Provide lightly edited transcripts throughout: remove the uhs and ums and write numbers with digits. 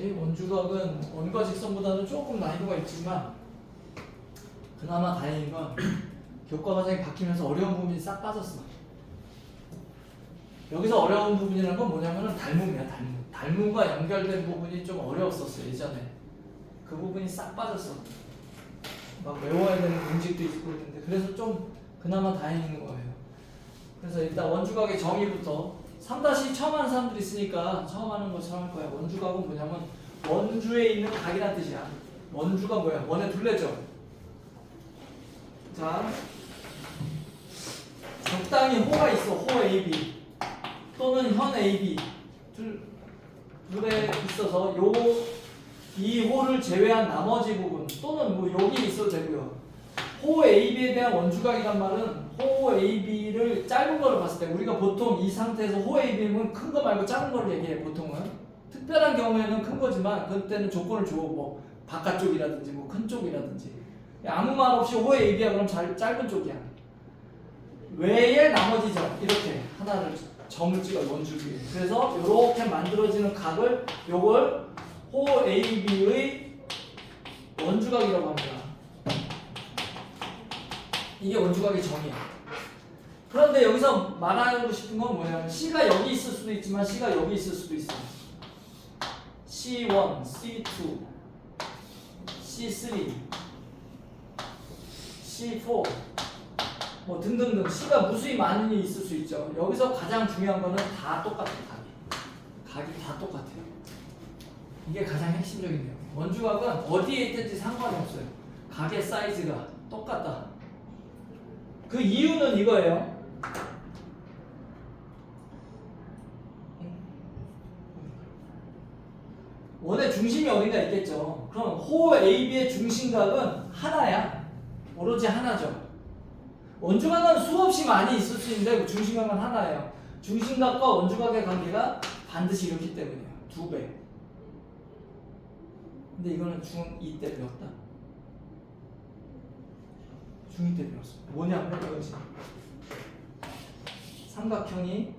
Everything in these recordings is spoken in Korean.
그치? 원주각은 원과 직선보다는 조금 난이도가 있지만 그나마 다행인 건 교과 과정이 바뀌면서 어려운 부분이 싹 빠졌어. 여기서 어려운 부분이라는 건 뭐냐면은 닮음이야, 닮음. 닮음과 연결된 부분이 좀 어려웠었어, 예전에. 그 부분이 싹 빠졌어. 막 외워야 되는 공식도 있고 있는데, 그래서 좀 그나마 다행인 거예요. 그래서 일단 원주각의 정의부터 3다시 처음 하는 사람들이 있으니까 처음 하는 것처럼 할 거야. 원주각은 뭐냐면 원주에 있는 각이란 뜻이야. 원주가 뭐야? 원의 둘레죠. 자, 적당히 호가 있어. 호 AB 또는 현 AB 둘에 있어서 이 호를 제외한 나머지 부분 또는 뭐 여기 있어도 되고요. 호 AB에 대한 원주각이란 말은 호 AB를 짧은 거로 봤을 때 우리가 보통 이 상태에서 호 AB는 큰 거 말고 작은 거를 얘기해. 보통은 특별한 경우에는 큰 거지만 그때는 조건을 줘. 뭐 바깥쪽이라든지 뭐 큰 쪽이라든지 아무 말 없이 호 AB야 그럼 짧은 쪽이야. 외에 나머지 점 이렇게 하나를 점을 찍어 원주기에. 그래서 이렇게 만들어지는 각을 요걸 호 AB의 원주각이라고 합니다. 이게 원주각의 정의야. 그런데 여기서 말하고 싶은 건 뭐냐면 C가 여기 있을 수도 있지만 C가 여기 있을 수도 있어. C1, C2, C3, C4 뭐 등등등 C가 무수히 많이 있을 수 있죠. 여기서 가장 중요한 거는 다 똑같아요. 각이 다 똑같아요. 이게 가장 핵심적인 내용. 원주각은 어디에 있든지 상관이 없어요. 각의 사이즈가 똑같다. 그 이유는 이거예요. 원의 중심이 어딘가 있겠죠. 그럼 호 AB의 중심각은 하나야. 오로지 하나죠. 원주각은 수없이 많이 있을 수 있는데 중심각은 하나예요. 중심각과 원주각의 관계가 반드시 이렇기 때문이에요. 2배. 근데 이거는 중2 때 배웠다. 중2 때 배웠어. 뭐냐면 이거지. 삼각형이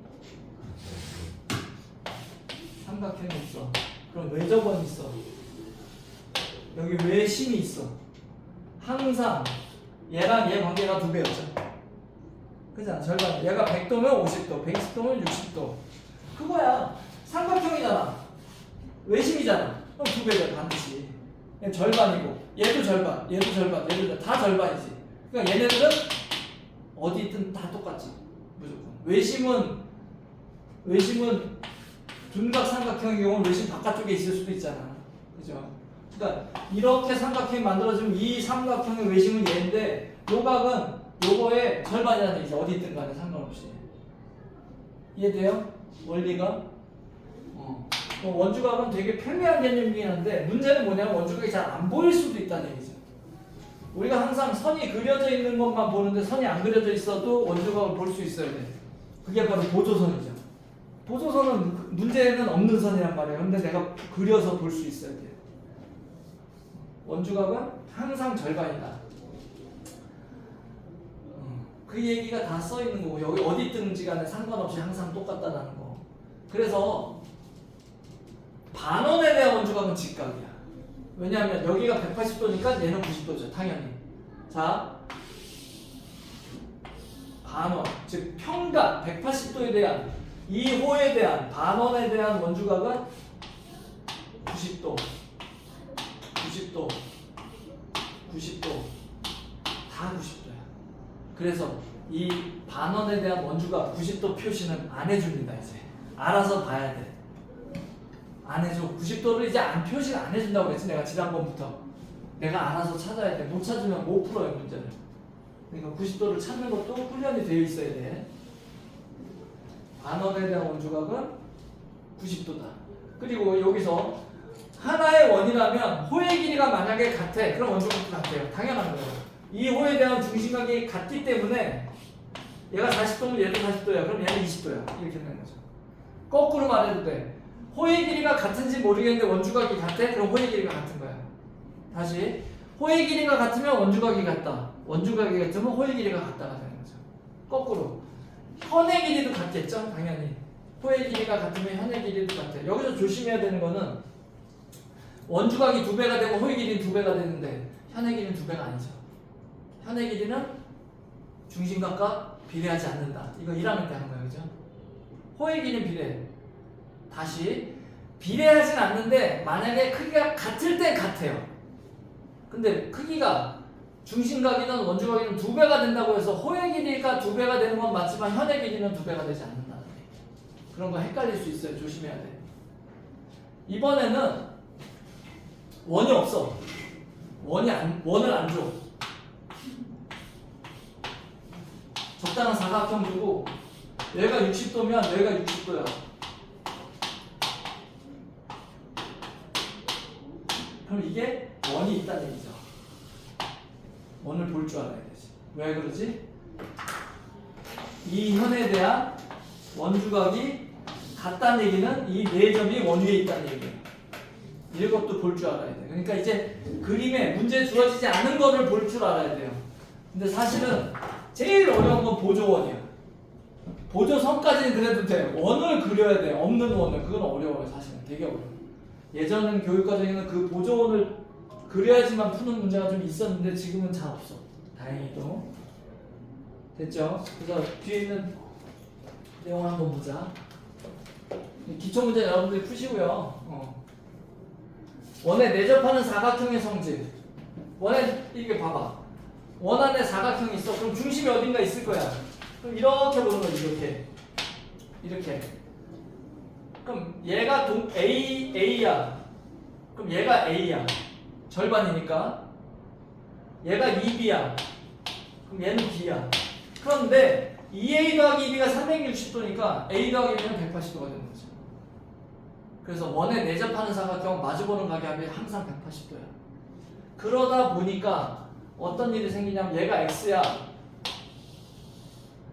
있어. 그럼 외접원이 있어. 여기 외심이 있어. 항상 얘랑 얘 관계가 2배였죠. 그잖아. 절반. 얘가 100도면 50도, 120도면 60도. 그거야. 삼각형이잖아. 외심이잖아. 그럼 2배죠 반드시. 절반이고 얘도 절반, 얘도 절반, 얘도 절반. 다 절반이지. 그러니까 얘네들은 어디 있든 다 똑같지. 무조건. 외심은 둔각 삼각형의 경우는 외심 바깥쪽에 있을 수도 있잖아. 그죠? 그러니까 이렇게 삼각형이 만들어지면 이 삼각형의 외심은 얘인데 요 각은 요거의 절반이라는 얘기죠. 어디 있든 간에 상관없이. 이해돼요? 원리가? 원주각은 되게 편리한 개념이긴 한데 문제는 뭐냐면 원주각이 잘 안 보일 수도 있다는 얘기죠. 우리가 항상 선이 그려져 있는 것만 보는데 선이 안 그려져 있어도 원주각을 볼 수 있어야 돼. 그게 바로 보조선이죠. 보조선은 문제는 없는 선이란 말이에요. 근데 내가 그려서 볼 수 있어야 돼요. 원주각은 항상 절반이다. 그 얘기가 다 써 있는 거고 여기 어디 있든지 간에 상관없이 항상 똑같다라는 거. 그래서 반원에 대한 원주각은 직각이야. 왜냐하면 여기가 180도니까 얘는 90도죠. 당연히. 자, 반원, 즉 평각 180도에 대한 이 호에 대한 반원에 대한 원주각은 90도, 90도, 90도, 다 90도야. 그래서 이 반원에 대한 원주각 90도 표시는 안 해줍니다. 이제 알아서 봐야 돼. 안 해줘. 90도를 이제 표시를 안 해준다고 그랬지. 내가 지난번부터 내가 알아서 찾아야 돼. 못 찾으면 못 풀어요 문제를. 그러니까 90도를 찾는 것도 훈련이 되어 있어야 돼. 반원에 대한 원주각은 90도다. 그리고 여기서 하나의 원이라면 호의 길이가 만약에 같아. 그럼 원주각도 같아요. 당연한 거예요. 이 호에 대한 중심각이 같기 때문에 얘가 40도면 얘도 40도야. 그럼 얘는 20도야. 이렇게 되는 거죠. 거꾸로 말해도 돼. 호의 길이가 같은지 모르겠는데 원주각이 같아? 그럼 호의 길이가 같은 거야. 다시 호의 길이가 같으면 원주각이 같다. 원주각이 같으면 호의 길이가 같다가 되는 거죠. 거꾸로 현의 길이도 같겠죠? 당연히 호의 길이가 같으면 현의 길이도 같아. 여기서 조심해야 되는 거는 원주각이 2배가 되고 호의 길이는 2배가 되는데 현의 길이는 2배가 아니죠. 현의 길이는 중심각과 비례하지 않는다. 이거 1학년 때 한 거예요. 그죠? 호의 길이는 비례해. 다시 비례하진 않는데 만약에 크기가 같을 땐 같아요. 근데 크기가 중심각이든 원주각이든 2배가 된다고 해서 호의 길이가 2배가 되는 건 맞지만 현의 길이는 2배가 되지 않는다는 얘기. 그런 거 헷갈릴 수 있어요. 조심해야 돼. 이번에는 원이 없어. 원을 안 줘. 적당한 사각형 주고 얘가 60도면 얘가 60도야. 그럼 이게 원이 있다는 얘기죠. 원을 볼 줄 알아야 되지. 왜 그러지? 이 현에 대한 원주각이 같다는 얘기는 이 네 점이 원 위에 있다는 얘기예요. 이것도 볼 줄 알아야 돼. 그러니까 이제 그림에 문제 주어지지 않은 거를 볼 줄 알아야 돼요. 근데 사실은 제일 어려운 건 보조원이야. 보조선까지는 그래도 돼. 원을 그려야 돼. 없는 원을. 그건 어려워요. 사실은 되게 어려워. 예전 교육과정에는 그 보조원을 그려야지만 푸는 문제가 좀 있었는데 지금은 잘 없어. 다행히도. 됐죠? 그래서 뒤에 있는 내용을 한번 보자. 기초 문제 여러분들이 푸시고요. 원에 내접하는 사각형의 성질. 원에 이게 봐봐. 원 안에 사각형이 있어. 그럼 중심이 어딘가 있을 거야. 그럼 이렇게 보는 거지. 이렇게. 그럼 얘가 A야. 그럼 얘가 A야. 절반이니까. 얘가 2B야. 그럼 얘는 B야. 그런데 2A 더하기 2B가 360도니까 A 더하기 B는 180도가 되는 거죠. 그래서 원에 내접하는 사각형 마주보는 각의 항상 180도야. 그러다 보니까 어떤 일이 생기냐면 얘가 X야.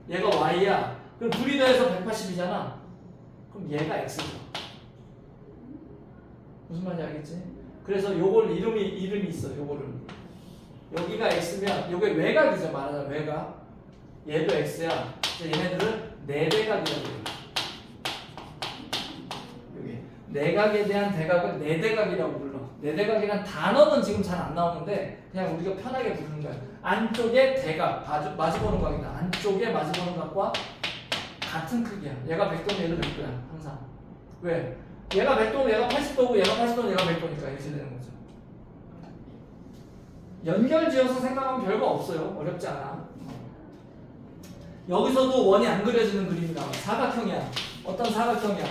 얘가 Y야. 그럼 둘이 더해서 180이잖아. 그럼 얘가 X죠. 무슨 말인지 알겠지? 그래서 요걸 이름이 있어. 요거를 여기가 X면 요게 외곽이죠. 말하자면 외곽. 얘도 X야. 얘네들을 내대각이라고 해요. 여기 내각에 대한 대각을 내대각이라고 불러. 내대각이란 단어는 지금 잘 안 나오는데 그냥 우리가 편하게 부르는 거야. 안쪽에 대각, 마주보는 각이다. 안쪽에 마주보는 각과 같은 크기야. 얘가 100도면 얘도 100도야. 항상. 왜? 얘가 100도면 얘가 80도고 얘가 80도면 얘가 100도니까 이렇게 되는 거죠. 연결지어서 생각하면 별거 없어요. 어렵지 않아. 여기서도 원이 안 그려지는 그림이 나와. 사각형이야. 어떤 사각형이야?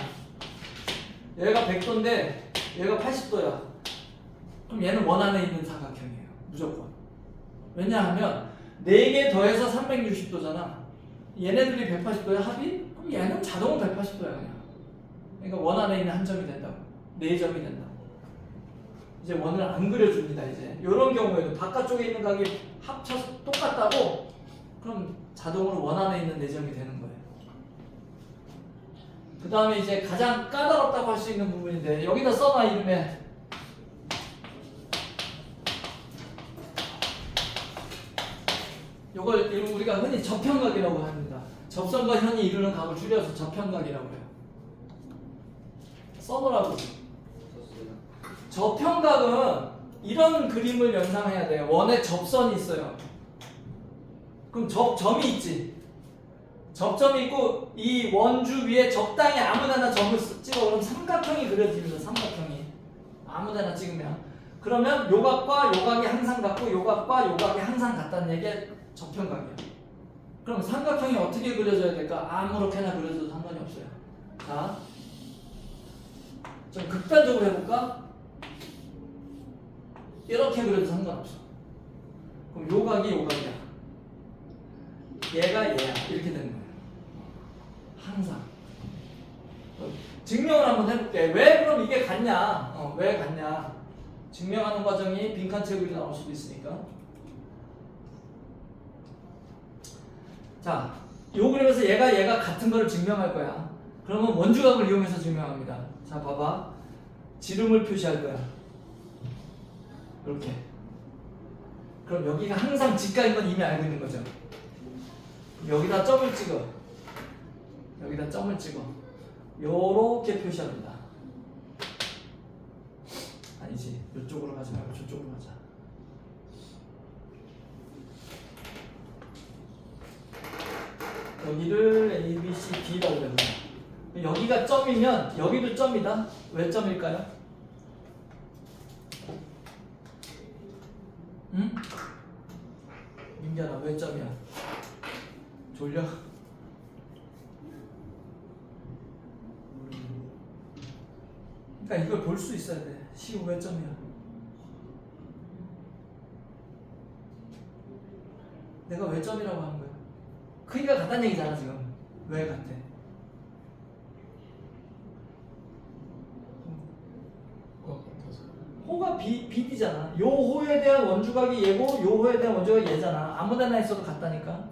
얘가 100도인데 얘가 80도야. 그럼 얘는 원 안에 있는 사각형이에요. 무조건. 왜냐하면 4개 더해서 360도잖아. 얘네들이 180도야 합이? 그럼 얘는 자동으로 180도야 그냥. 그러니까 원 안에 있는 한 점이 된다고. 4점이 된다고. 이제 원을 안 그려줍니다. 이제 이런 경우에도 바깥쪽에 있는 각이 합쳐서 똑같다고 그럼 자동으로 원 안에 있는 4점이 되는 거예요. 그 다음에 이제 가장 까다롭다고 할 수 있는 부분인데 여기다 써놔. 이름에 요걸 우리가 흔히 접현각이라고 합니다. 접선과 현이 이루는 각을 줄여서 접현각이라고 해요. 써놓으라고. 접현각은 이런 그림을 연상해야 돼요. 원에 접선이 있어요. 그럼 점이 있지. 접점이 있고 이 원주 위에 적당히 아무데나 점을 찍어. 그럼 삼각형이 그려집니다. 삼각형이 아무데나 찍으면. 그러면 요각과 요각이 항상 같고 요각과 요각이 항상 같다는 얘기가 접현각이야. 그럼 삼각형이 어떻게 그려져야 될까? 아무렇게나 그려져도 상관이 없어요. 자, 좀 극단적으로 해볼까? 이렇게 그려도 상관없어. 그럼 요각이 요각이야. 얘가 얘야. 이렇게 되는 거예요. 항상. 증명을 한번 해볼게. 왜 그럼 이게 같냐? 왜 같냐? 증명하는 과정이 빈칸 채우기 나올 수도 있으니까. 자, 요 그림에서 얘가 같은 거를 증명할 거야. 그러면 원주각을 이용해서 증명합니다. 자, 봐봐. 지름을 표시할 거야. 이렇게. 그럼 여기가 항상 직각인 건 이미 알고 있는 거죠. 여기다 점을 찍어. 여기다 점을 찍어. 요렇게 표시합니다. 아니지. 이쪽으로 가지 말고 저쪽으로 가자. 여기를 A, B, C, D라고 해요. 여기가 점이면 여기도 점이다. 왜 점일까요? 응? 민기야, 왜 점이야? 졸려? 그러니까 이걸 볼 수 있어야 돼. 시우 왜 점이야? 내가 왜 점이라고 하는 거야? 크기가 같다는 얘기잖아 지금. 왜 같아? 호가 BD잖아. 요 호에 대한 원주각이 얘고 요 호에 대한 원주각이 얘잖아. 아무데나 있어도 같다니까.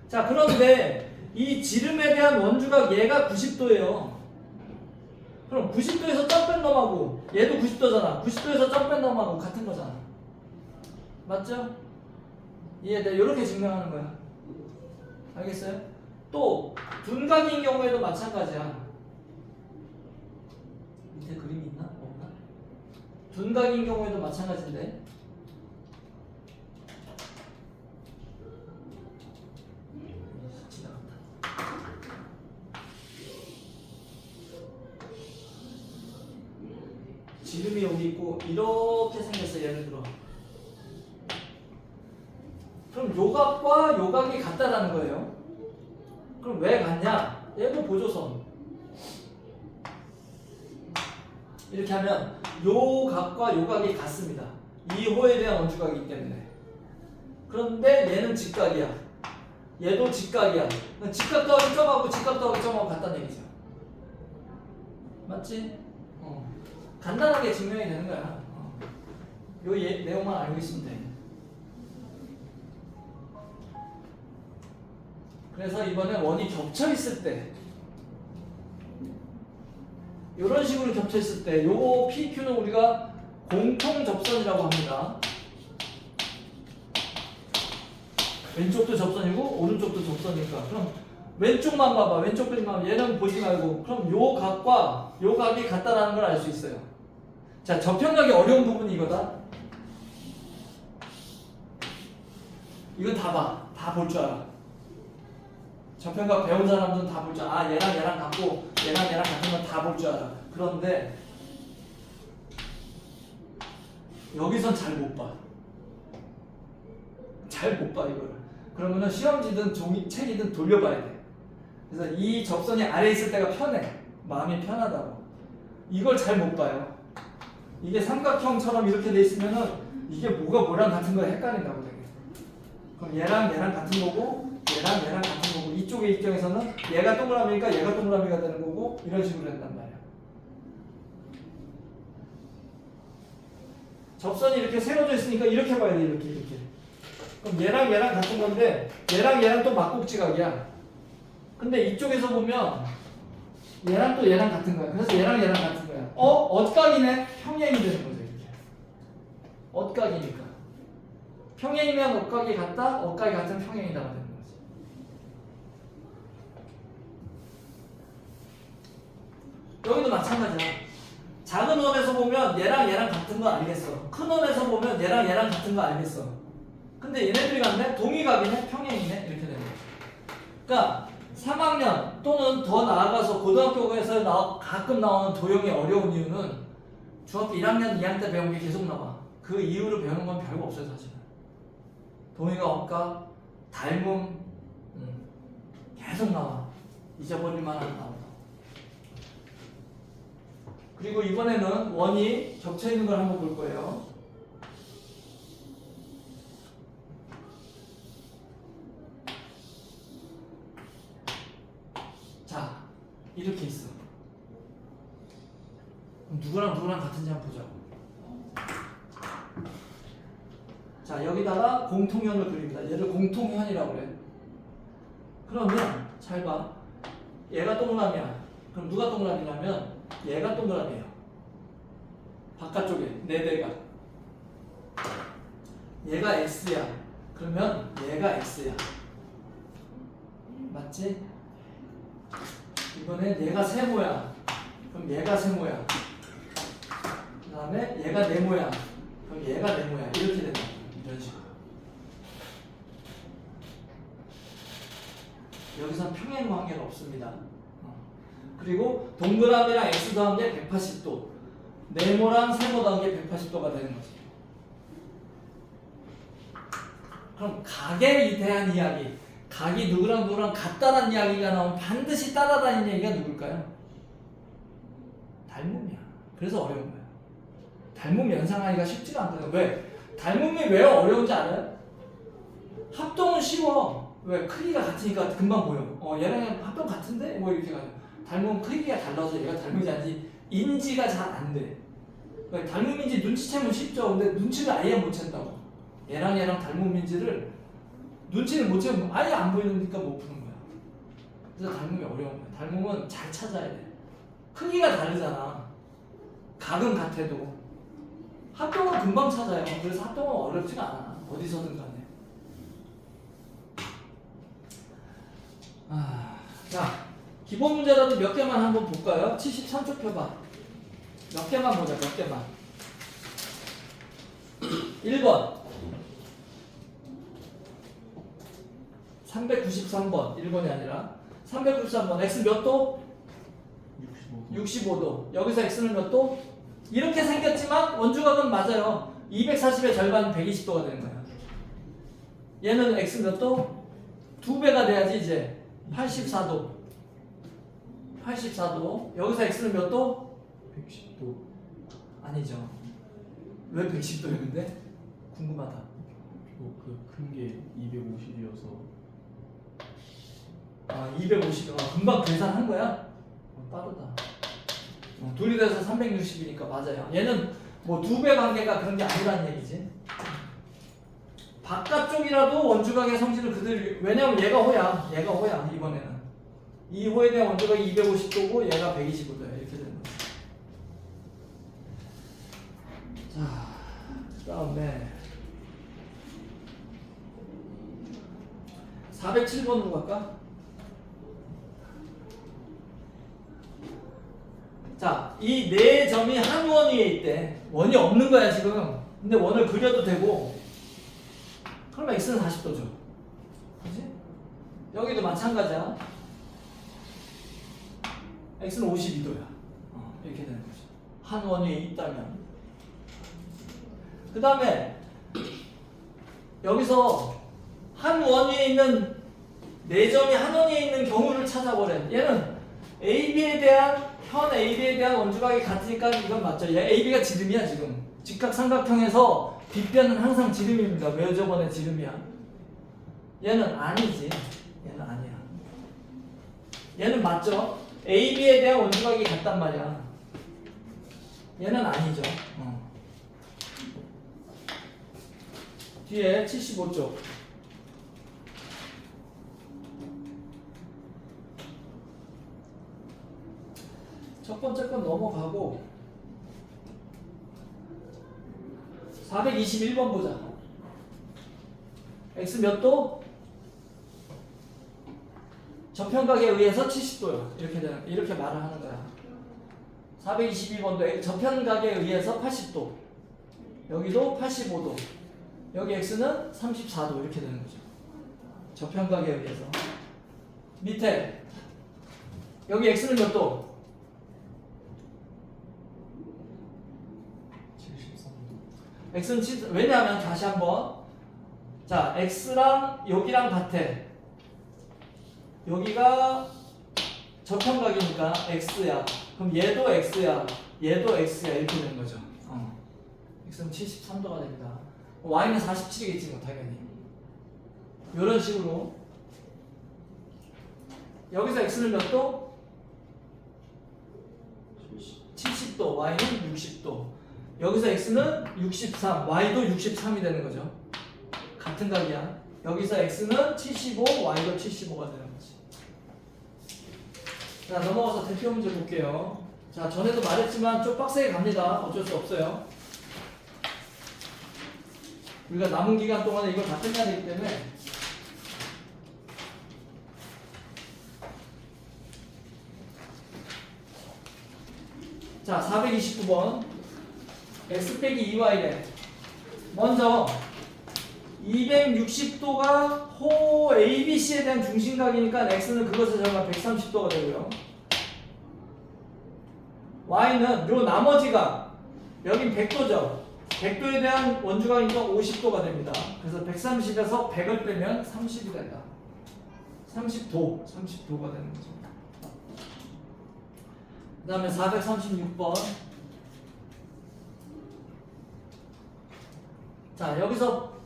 자, 그런데 이 지름에 대한 원주각 얘가 90도예요. 그럼 90도에서 점뺀 놈하고 얘도 90도잖아. 90도에서 점뺀 놈하고 같은 거잖아. 맞죠? 이해돼? 이렇게 증명하는 거야. 알겠어요? 또 둔각인 경우에도 마찬가지야. 밑에 그림이 있나? 없나? 둔각인 경우에도 마찬가지인데 지나갔다. 지름이 여기 있고 이렇게 생겼어. 예를 들어 그럼 요각과 요각이 같다라는 거예요. 그럼 왜 같냐? 얘도 보조선. 이렇게 하면 요각과 요각이 같습니다. 이 호에 대한 원주각이기 때문에. 그런데 얘는 직각이야. 얘도 직각이야. 직각 더하기 점하고 직각 더하기 점하고 같다는 얘기죠. 맞지? 간단하게 증명이 되는 거야. 요 내용만 알고 있으면 돼. 그래서 이번에 원이 겹쳐 있을 때 이런 식으로 겹쳐 있을 때 요 PQ는 우리가 공통 접선이라고 합니다. 왼쪽도 접선이고 오른쪽도 접선이니까. 그럼 왼쪽만 봐봐. 왼쪽 그림만 얘는 보지 말고 그럼 요 각과 요 각이 같다라는 걸 알 수 있어요. 자, 접현각이 어려운 부분이 이거다. 이건 다 봐. 다 볼 줄 알아. 접현각 배운 사람들은 다 볼 줄 알아. 아, 얘랑 같고 얘랑 같은 건 다 볼 줄 알아. 그런데 여기선 잘 못 봐. 잘 못 봐 이거를. 그러면은 시험지든 종이 책이든 돌려봐야 돼. 그래서 이 접선이 아래에 있을 때가 편해. 마음이 편하다고. 이걸 잘 못 봐요. 이게 삼각형처럼 이렇게 돼 있으면은 이게 뭐가 뭐랑 같은 거에 헷갈린다고 되게. 그럼 얘랑 같은 거고 얘랑 같은 거고 이쪽의 입장에서는 얘가 동그라미니까 얘가 동그라미가 되는 거고 이런 식으로 된단 말이야. 접선이 이렇게 세워져 있으니까 이렇게 봐야 돼. 이렇게. 그럼 얘랑 같은 건데 얘랑 또 막곡지각이야. 근데 이쪽에서 보면 얘랑 또 얘랑 같은 거야. 그래서 얘랑 같은 거야. 엇각이네. 평행이 되는 거죠. 이렇게. 엇각이니까. 평행이면 엇각이 같다. 엇각이 같은 평행이다가 되는 거지. 여기도 마찬가지야. 작은 원에서 보면 얘랑 같은 거 알겠어. 큰 원에서 보면 얘랑 같은 거 알겠어. 근데 얘네들이 같네? 동의각이네? 평행이네? 이렇게 되는 거지. 그러니까 3학년 또는 더 나아가서 고등학교에서 가끔 나오는 도형이 어려운 이유는 중학교 1학년, 2학년 때 배운 게 계속 나와. 그 이후로 배우는 건 별거 없어요 사실은. 동의가 없까 닮음 계속 나와. 잊어버릴 만한 나와. 그리고 이번에는 원이 겹쳐 있는 걸 한번 볼 거예요. 자, 이렇게 있어. 누구랑 같은지 한번 보자고. 자, 여기다가 공통현을 그립니다. 얘를 공통현이라고 그래. 그러면 잘 봐. 얘가 동그라미야. 그럼 누가 동그라미냐면 얘가 동그라미예요. 바깥쪽에 네 대가. 얘가 X야. 그러면 얘가 X야. 맞지? 이번엔 얘가 세모야. 그럼 얘가 세모야. 그 다음에 얘가 네모야. 그럼 얘가 네모야. 이렇게 된다. 이런 식으로. 여기서 평행 관계는 없습니다. 그리고 동그라미랑 x 더한 게 180도, 네모랑 세모 더한 게 180도가 되는 거지. 그럼 각에 대한 이야기, 각이 누구랑 누구랑 같다는 이야기가 나오면 반드시 따라다니는 얘기가 누굴까요? 닮음이야. 그래서 어려운 거야. 닮음 연상하기가 쉽지가 않거든. 왜? 닮음이 왜 어려운지 알아요? 합동은 쉬워. 왜? 크기가 같으니까 금방 보여. 얘랑 합동 같은데? 뭐 이렇게 가요. 닮음은 크기가 달라서 얘가 닮음인지 아닌지 인지가 잘 안 돼. 그러니까 닮음인지 눈치채면 쉽죠. 근데 눈치를 아예 못 챈다고. 얘랑 닮음인지를 눈치를 못 채우면 아예 안 보이니까 못 푸는 거야. 그래서 닮음이 어려운 거야. 닮음은 잘 찾아야 돼. 크기가 다르잖아. 각은 같아도. 합동은 금방 찾아요. 그래서 합동은 어렵지가 않아. 어디서든 간에. 자, 기본 문제라도 몇 개만 한번 볼까요? 73쪽 펴봐. 몇 개만 보자, 몇 개만. 1번. 393번. 1번이 아니라. 393번. x 몇 도? 65도. 여기서 x는 몇 도? 이렇게 생겼지만 원주각은 맞아요. 240의 절반은 120도가 되는 거야. 얘는 x 몇 도? 2배가 돼야지 이제 84도. 84도. 여기서 x는 몇 도? 110도. 아니죠. 왜 110도야 근데? 궁금하다. 그 큰 게 250이어서 250. 금방 계산한 거야? 빠르다. 둘이돼서 360이니까 맞아요. 얘는 뭐 2배 관계가 그런 게 아니라는 얘기지. 바깥쪽이라도 원주각의 성질을 그대로, 왜냐면 얘가 호야. 얘가 호야 이번에는. 이 호에 대한 원주각이 250도고 얘가 125도야. 이렇게 되는 거지. 자, 그 다음에 407번으로 갈까? 자, 이 네 점이 한 원 위에 있대. 원이 없는 거야 지금. 근데 원을 그려도 되고. 그러면 x는 40도죠. 그렇지? 여기도 마찬가지야. x는 52도야. 이렇게 되는 거지. 한 원 위에 있다면. 그 다음에 여기서 한 원 위에 있는 네 점이 한 원 위에 있는 경우를 찾아보래. 얘는 AB에 대한 현 AB에 대한 원주각이 같으니까 이건 맞죠. 얘 AB가 지름이야 지금. 직각삼각형에서 빗변은 항상 지름입니다. 왜 저번에 지름이야? 얘는 아니지. 얘는 아니야. 얘는 맞죠? AB에 대한 원주각이 같단 말이야. 얘는 아니죠. 뒤에 75쪽. 첫 번째 건 넘어가고 421번 보자. x 몇 도? 저편각에 의해서 70도요. 이렇게 말을 하는 거야. 422번도 저편각에 의해서 80도. 여기도 85도. 여기 x는 34도 이렇게 되는 거죠. 저편각에 의해서. 밑에 여기 x는 몇 도? 73도. x는 왜냐하면 다시 한번 자 x랑 여기랑 같아. 여기가 저편각이니까 x야. 그럼 얘도 x야. 얘도 x야. 이렇게 되는 거죠. x는 73도가 됩니다. y는 47이겠지 뭐 당연히. 이런 식으로 여기서 x는 몇 도? 70도. y는 60도. 여기서 x는 63, y도 63이 되는 거죠. 같은 각이야. 여기서 x는 75, y도 75가 되는 거지. 자, 넘어가서 대표 문제 볼게요. 자, 전에도 말했지만 좀 빡세게 갑니다. 어쩔 수 없어요. 우리가 남은 기간 동안에 이걸 다 끝내야 되기 때문에. 자, 429번. x 빼기 2y래. 먼저 260도가 호 ABC에 대한 중심각이니까 x는 그것의 절반 130도가 되고요. y는 요 나머지가 여긴 100도죠. 100도에 대한 원주각이니까 50도가 됩니다. 그래서 130에서 100을 빼면 30이 된다. 30도가 되는 거죠. 그 다음에 436번. 자, 여기서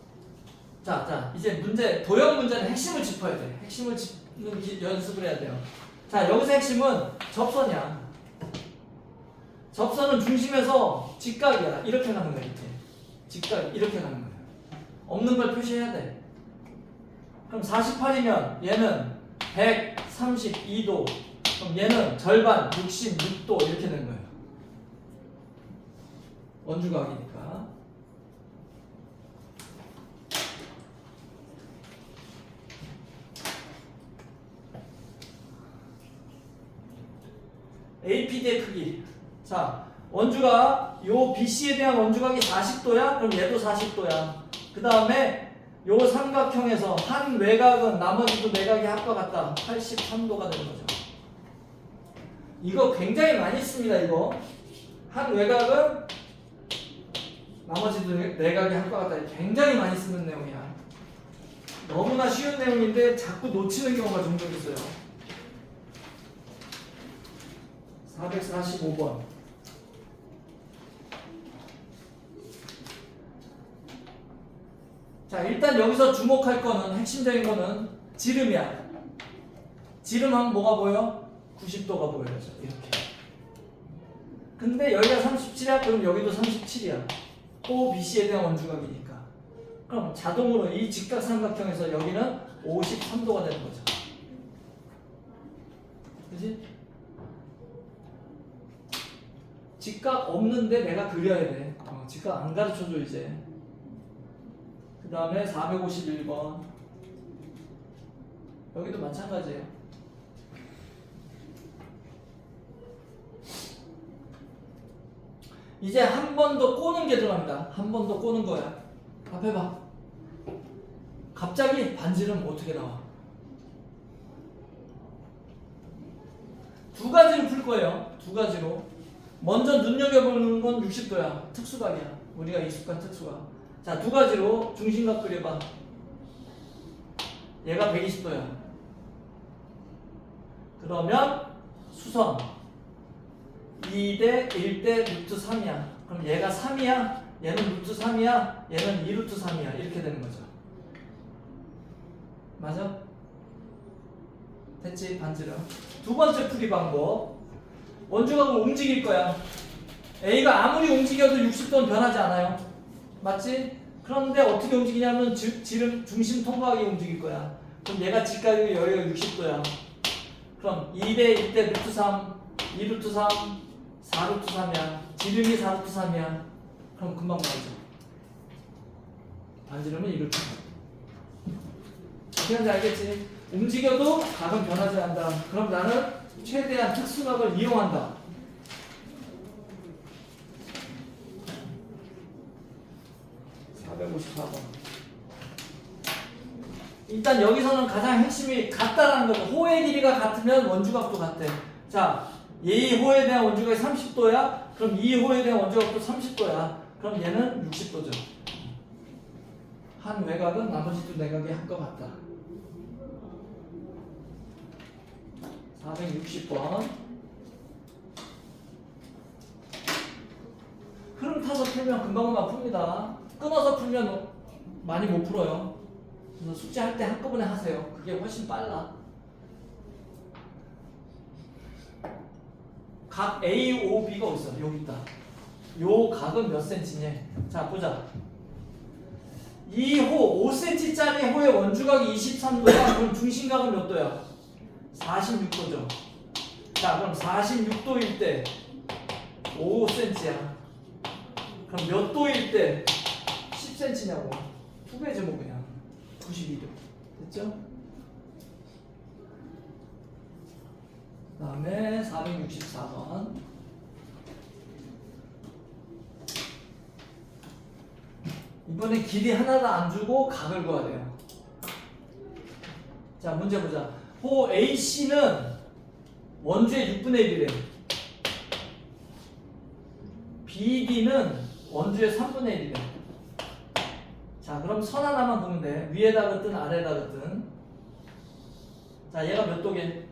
자, 이제 문제, 도형 문제는 핵심을 짚어야 돼. 핵심을 짚는 연습을 해야 돼요. 자, 여기서 핵심은 접선이야. 접선은 중심에서 직각이야. 이렇게 가는 거야, 이렇게. 직각, 이렇게 가는 거야. 없는 걸 표시해야 돼. 그럼 48이면 얘는 132도. 그럼 얘는 절반 66도 이렇게 되는 거예요. 원주각이니까. APD의 크기. 자, 원주각 요 BC에 대한 원주각이 40도야? 그럼 얘도 40도야. 그 다음에 요 삼각형에서 한 외곽은 나머지도 내각이 합과 같다. 83도가 되는 거죠. 이거 굉장히 많이 씁니다. 이거 한 외곽은 나머지도 내각이 합과 같다. 굉장히 많이 쓰는 내용이야. 너무나 쉬운 내용인데 자꾸 놓치는 경우가 종종 있어요. 445번. 자, 일단 여기서 주목할 거는, 핵심적인 거는 지름이야. 지름하면 뭐가 보여? 90도가 보여야죠. 이렇게. 근데 여기가 37이야? 그럼 여기도 37이야. O, BC에 대한 원주각이니까. 그럼 자동으로 이 직각 삼각형에서 여기는 53도가 되는 거죠. 그치? 직각 없는데 내가 그려야 돼. 직각 안 가르쳐줘 이제. 그 다음에 451번. 여기도 마찬가지예요. 이제 한 번 더 꼬는 게 들어갑니다. 한 번 더 꼬는 거야. 앞에 봐. 갑자기 반지름 어떻게 나와? 두 가지로 풀 거예요. 두 가지로. 먼저 눈여겨보는 건 60도야. 특수각이야. 우리가 익숙한 특수각. 자, 두 가지로 중심각 그려봐. 얘가 120도야. 그러면 수선 2대 1대 루트 3이야. 그럼 얘가 3이야. 얘는 루트 3이야. 얘는 2루트 3이야. 이렇게 되는 거죠. 맞아? 됐지? 반지름. 두 번째 풀이 방법. 원주각은 움직일 거야. A가 아무리 움직여도 60도는 변하지 않아요. 맞지? 그런데 어떻게 움직이냐면 지름 중심 통과하게 움직일 거야. 그럼 얘가 직각이고 여기가 60도야. 그럼 2대 1대 루트 3, 2루트 3, 4루트 3이야. 지름이 4루트 3이야. 그럼 금방 나오죠. 반지름은 2루트 3. 어떻게 하는지 알겠지? 움직여도 각은 변하지 않는다. 그럼 나는 최대한 특수각을 이용한다. 일단 여기서는 가장 핵심이 같다라는 거죠. 호의 길이가 같으면 원주각도 같대. 자, 이 호에 대한 원주각이 30도야? 그럼 이 호에 대한 원주각도 30도야. 그럼 얘는 60도죠. 한 외곽은 나머지 두 내각이 합과 같다. 460번. 흐름 타서 풀면 금방금방 풉니다. 끊어서 풀면 많이 못 풀어요. 그래서 숙제할 때 한꺼번에 하세요. 그게 훨씬 빨라. 각 A, O, B가 어딨어? 여기 있다. 요 각은 몇 센치냐? 자, 보자. 이 호, 5cm짜리 호의 원주각이 23도야. 그럼 중심각은 몇 도야? 46도죠. 자, 그럼 46도일 때 5cm야. 그럼 몇 도일 때 10cm냐고. 2배죠, 뭐 그냥. 92도. 됐죠? 그 다음에 464번. 이번에 길이 하나도 안 주고 각을 구해야 돼요. 자, 문제 보자. 호 AC는 원주의 6분의 1이래. BD는 원주의 3분의 1이래. 자, 그럼 선 하나만 보면 돼. 위에다 긋든 아래에다 긋든. 자, 얘가 몇 도게?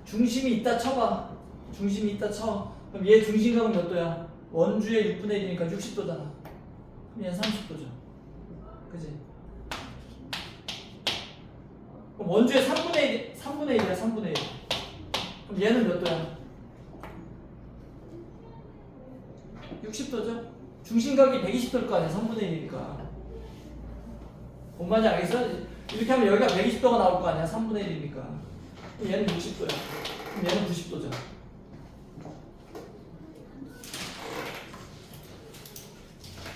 중심이 있다 쳐봐. 중심이 있다 쳐. 그럼 얘 중심각은 몇 도야? 원주의 6분의 1이니까 60도잖아. 그럼 얘는 30도죠. 그지? 그럼 원주의 3분의 1이야, 3분의 1. 그럼 얘는 몇 도야? 60도죠? 중심각이 120도일 거 아니야, 3분의 1이니까. 뭔 말인지 알겠어? 이렇게 하면 여기가 120도가 나올 거 아니야, 3분의 1이니까. 얘는 60도야. 그럼 얘는 90도죠.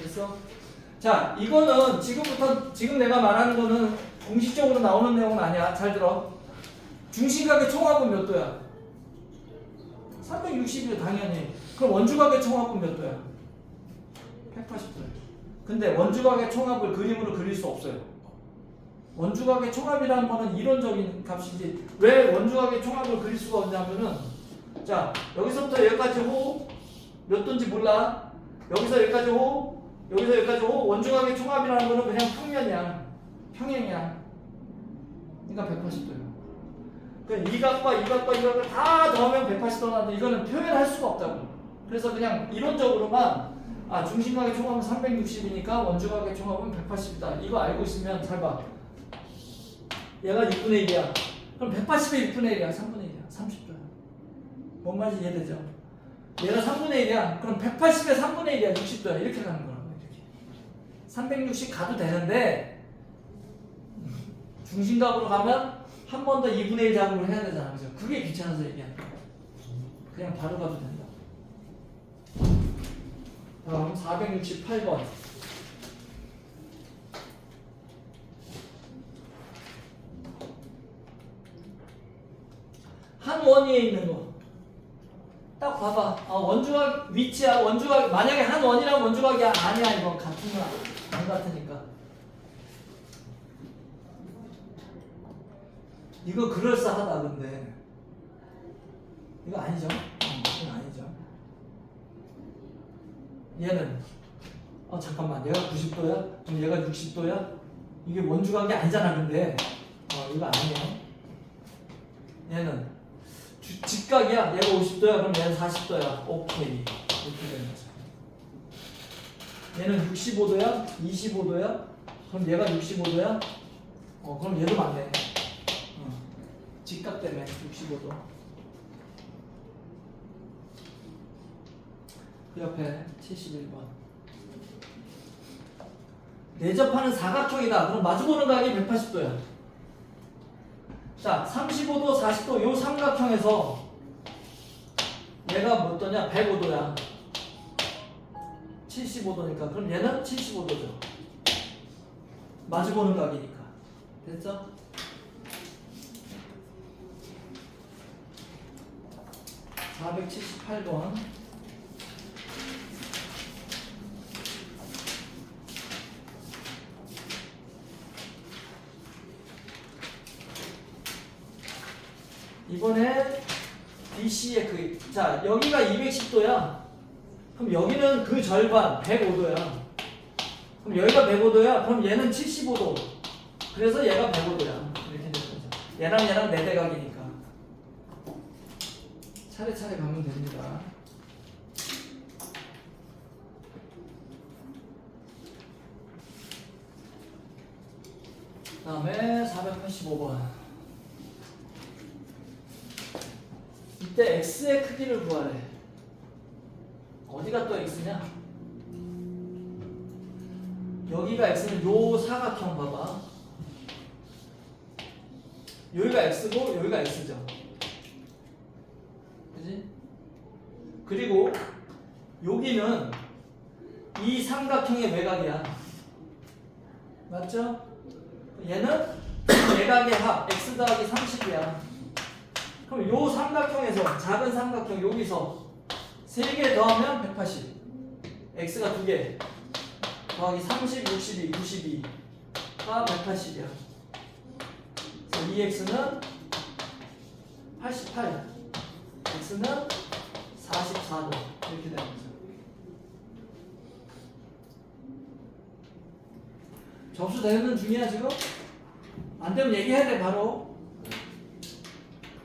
됐어? 자, 이거는 지금 내가 말하는 거는 공식적으로 나오는 내용은 아니야. 잘 들어. 중심각의 총합은 몇 도야? 360이요, 당연히. 그럼 원주각의 총합은 몇 도야? 180도야. 근데 원주각의 총합을 그림으로 그릴 수 없어요. 원주각의 총합이라는 거는 이론적인 값이지. 왜 원주각의 총합을 그릴 수가 없냐면은, 자, 여기서부터 여기까지 호 몇 도인지 몰라. 여기서 여기까지 호, 여기서 여기까지 호. 원주각의 총합이라는 거는 그냥 평면이야. 평행이야. 그러니까 180도예요. 이 각과 이 각과 이 각을 다 더하면 180도 나는데 이거는 표현할 수가 없다고. 그래서 그냥 이론적으로만 중심각의 총합은 360이니까 원주각의 총합은 180이다. 이거 알고 있으면 잘 봐. 얘가 6분의 1이야. 그럼 180의 6분의 1이야. 3분의 1이야. 30도야. 뭔 말인지 이해되죠? 얘가 3분의 1이야. 그럼 180의 3분의 1이야. 60도야. 이렇게 가는 거라고. 이렇게. 360 가도 되는데 중심각으로 가면 한 번 더 2분의 1 작업을 해야 되잖아. 그죠? 그게 귀찮아서 얘기하는 거야. 그냥 바로 가도 된다. 다음 468번. 한 원위에 있는 거. 딱 봐봐. 원주각 위치야. 원주각 만약에 한 원이랑 원주각이 아니야. 이건 같은 거 안 같으니까. 이거 그럴싸하다. 근데 이거 아니죠? 이건 아니죠. 얘는 잠깐만, 얘가 90도야? 그럼 얘가 60도야? 이게 원주각이 아니잖아. 근데 이거 아니에요. 얘는 직각이야. 얘가 50도야. 그럼 얘는 40도야. 오케이. 이렇게 되는 거죠. 얘는 65도야? 25도야? 그럼 얘가 65도야? 그럼 얘도 맞네. 직각 때문에 65도. 그 옆에 71번. 내접하는 사각형이다. 그럼 마주보는 각이 180도야. 자, 35도, 40도 요 삼각형에서 얘가 몇 도냐? 105도야. 75도니까. 그럼 얘는 75도죠. 마주보는 각이니까. 됐죠? (478번) 이번에 BC의 자, 여기가 210도야. 그럼 여기는 그 절반 105도야. 그럼 여기가 105도야. 그럼 얘는 75도. 그래서 얘가 105도야. 이렇게 되는 거죠. 얘랑 4대각이니까. 차례차례 가면 됩니다. 그 다음에 485번. 이때 x의 크기를 구하래. 어디가 또 x냐? 여기가 x는 요 사각형 봐봐. 여기가 x고 여기가 x죠. 그지? 그리고 여기는 이 삼각형의 외곽이야. 맞죠? 얘는 외곽의 합 x 더하기 30이야. 그럼 요 삼각형에서 작은 삼각형 여기서 3개 더하면 180. x가 2개 더하기 30, 62, 92가 180이야. 그래서 이 x는 88, x는 44도 이렇게 되는 거죠. 접수되는 중이야 지금? 안 되면 얘기해야 돼 바로.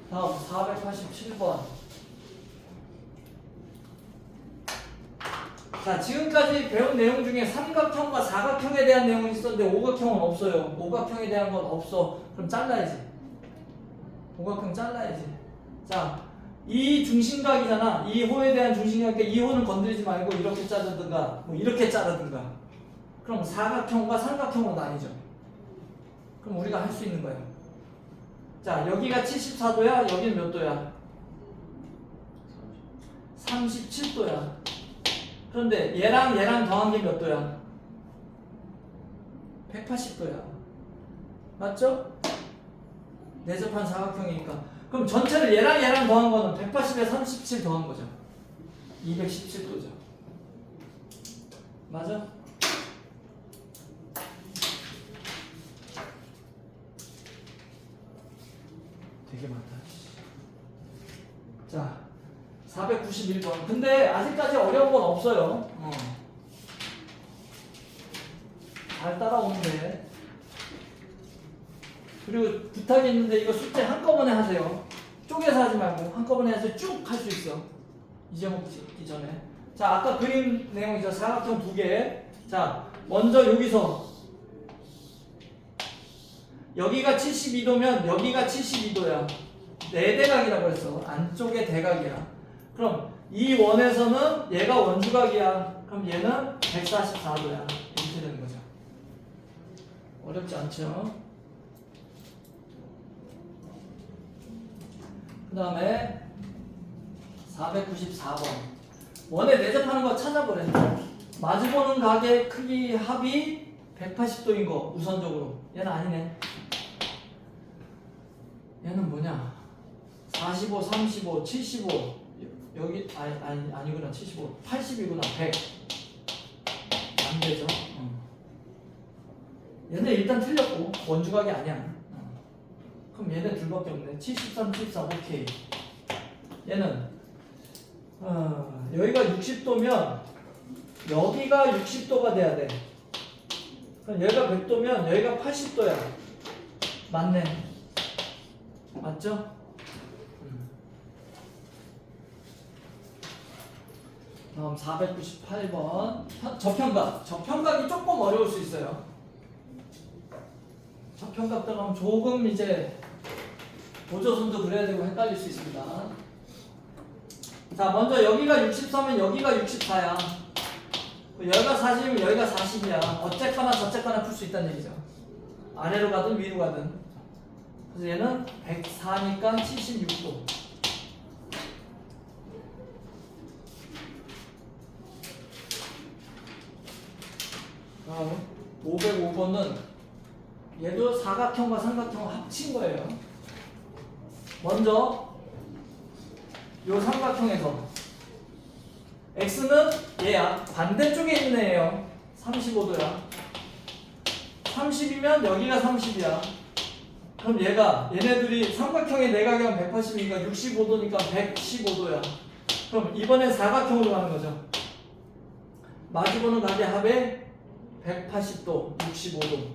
다음 487번. 자, 지금까지 배운 내용 중에 삼각형과 사각형에 대한 내용이 있었는데 오각형은 없어요. 오각형에 대한 건 없어. 그럼 잘라야지. 오각형 잘라야지. 자, 이 중심각이잖아. 이 호에 대한 중심각이니까 이 호는 건드리지 말고 이렇게 자르든가 뭐 이렇게 자르든가. 그럼 사각형과 삼각형으로 나뉘죠. 그럼 우리가 할 수 있는 거예요. 자, 여기가 74도야. 여기는 몇 도야? 37도야. 그런데 얘랑 더한 게 몇 도야? 180도야. 맞죠? 내접한 사각형이니까. 그럼 전체를 얘랑 더한 거는 180에 37 더한 거죠. 217도죠. 맞아? 되게 많다. 자, 491번. 근데 아직까지 어려운 건 없어요. 잘 따라오는데. 그리고 부탁이 있는데 이거 숙제 한꺼번에 하세요. 쪼개서 하지 말고 한꺼번에 해서 쭉 할 수 있어. 잊어먹기 전에. 자, 아까 그림 내용이죠. 사각형 2개. 자, 먼저 여기서 여기가 72도면 여기가 72도야. 네 대각이라고 했어. 안쪽에 대각이야. 그럼 이 원에서는 얘가 원주각이야. 그럼 얘는 144도야. 이렇게 되는 거죠. 어렵지 않죠? 그 다음에 494번. 원에 내접하는 거 찾아보래. 마주보는 각의 크기 합이 180도인 거 우선적으로. 얘는 아니네. 얘는 뭐냐? 45, 35, 75. 여기 아니구나. 75. 80이구나. 100. 안 되죠. 얘는 일단 틀렸고 원주각이 아니야. 그럼 얘네 둘밖에 없네. 73, 74. 오케이. 얘는 여기가 60도면 여기가 60도가 돼야 돼. 그럼 여기가 100도면 여기가 80도야. 맞네. 맞죠? 다음 498번. 접현각. 접현각이 조금 어려울 수 있어요. 접현각 들어가면 조금 이제 보조선도 그려야 되고 헷갈릴 수 있습니다. 자, 먼저 여기가 64면 여기가 64야. 여기가 40이면 여기가 40이야. 어쨌거나 저쨌거나 풀 수 있다는 얘기죠. 아래로 가든 위로 가든. 그래서 얘는 104니까 76도. 다음 505번은 얘도 사각형과 삼각형을 합친 거예요. 먼저 요 삼각형에서 x는 얘야. 반대쪽에 있는 애예요. 35도야. 30이면 여기가 30이야. 그럼 얘네들이 삼각형의 내각이면 180이니까 65도니까 115도야. 그럼 이번엔 사각형으로 가는 거죠. 마주보는 각의 합에 180도, 65도.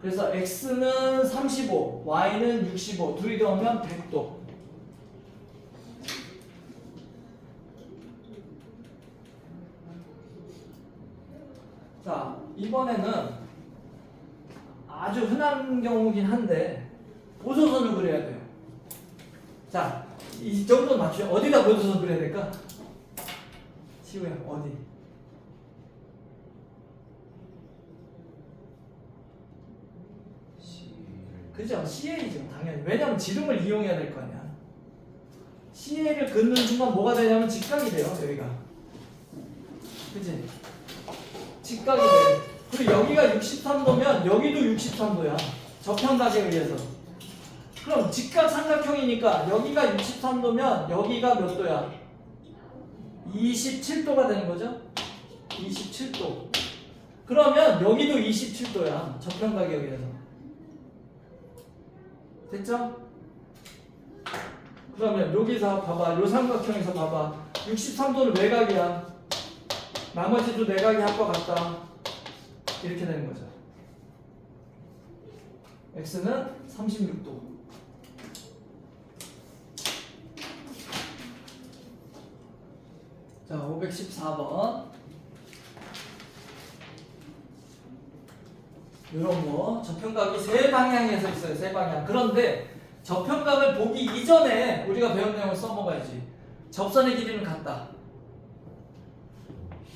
그래서 x는 35, y는 65, 둘이 더하면 100도. 자, 이번에는 아주 흔한 경우긴 한데 보조선을 그려야 돼요. 자, 이 정도는 맞추죠. 어디다 보조선 그려야 될까? 시우야, 어디? 그죠? CA죠, 당연히. 왜냐면 지름을 이용해야 될 거 아니야. CA를 긋는 순간 뭐가 되냐면 직각이 돼요, 여기가. 그치? 직각이 돼. 그리고 여기가 63도면 여기도 63도야. 접현각에 의해서. 그럼 직각삼각형이니까 여기가 63도면 여기가 몇 도야? 27도가 되는 거죠? 27도. 그러면 여기도 27도야. 저평각에 의해서. 됐죠? 그러면 여기서 봐봐. 요 삼각형에서 봐봐. 63도는 외곽이야. 나머지도 내각이 합과 같다. 이렇게 되는 거죠. x는 36도. 자, 514번. 이런 거 저평각이 세 방향에서 있어요. 세 방향. 그런데 저평각을 보기 이전에 우리가 배운 내용을 써먹어야지. 접선의 길이는 같다.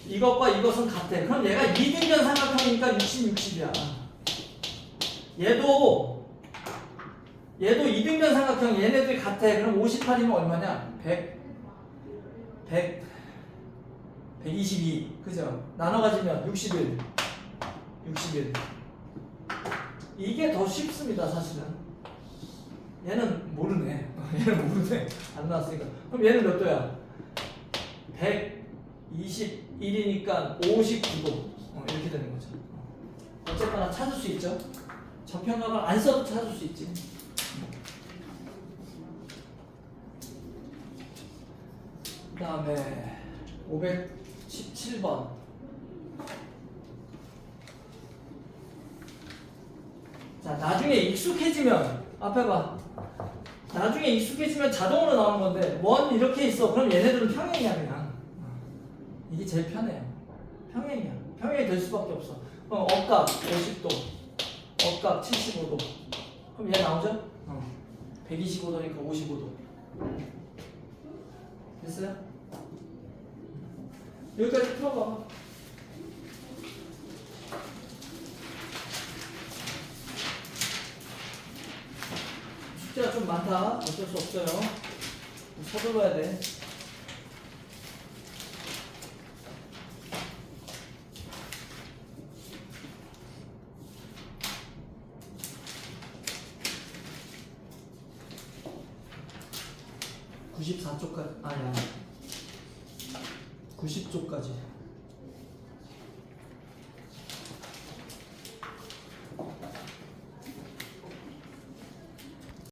이것과 이것은 같아. 그럼 얘가 이등변 삼각형이니까 60, 60이야. 얘도 이등변 삼각형 얘네들이 같아. 그럼 58이면 얼마냐? 122. 그죠? 나눠 가지면 61. 이게 더 쉽습니다, 사실은. 얘는 모르네. 안 나왔으니까. 그럼 얘는 몇 도야? 121이니까 59도. 이렇게 되는 거죠. 어쨌거나 찾을 수 있죠. 저평각을 안 써도 찾을 수 있지. 그 다음에 517번. 자, 나중에 익숙해지면 앞에 봐. 나중에 익숙해지면 자동으로 나오는 건데 원 이렇게 있어. 그럼 얘네들은 평행이야 그냥. 이게 제일 편해요. 평행이야. 평행이 될 수밖에 없어. 그럼 억각 50도, 억각 75도. 그럼 얘 나오죠? 125도니까 55도. 됐어요? 여기까지 풀어봐. 숙제가 좀 많다. 어쩔 수 없어요. 서둘러야 돼. (94쪽까지) 아니야 90쪽까지